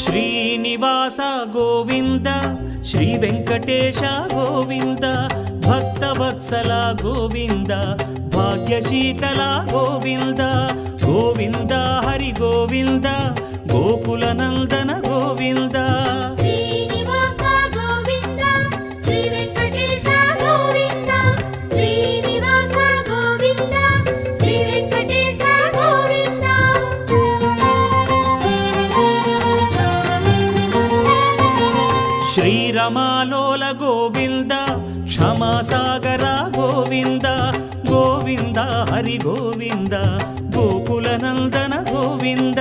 Srinivasa Govinda Shri Venkatesha Govinda Bhaktavatsala Govinda భాగ్యశీతల Govinda Govinda Hari Govinda Gokula Nandana Govinda Srinivasa Govinda Shri Venkatesha Govinda Srinivasa Govinda Shri Venkatesha Govinda శ్రీరమాలోల Govinda క్షమాసాగర Govinda Govinda Hari Govinda Gokula Nandana Govinda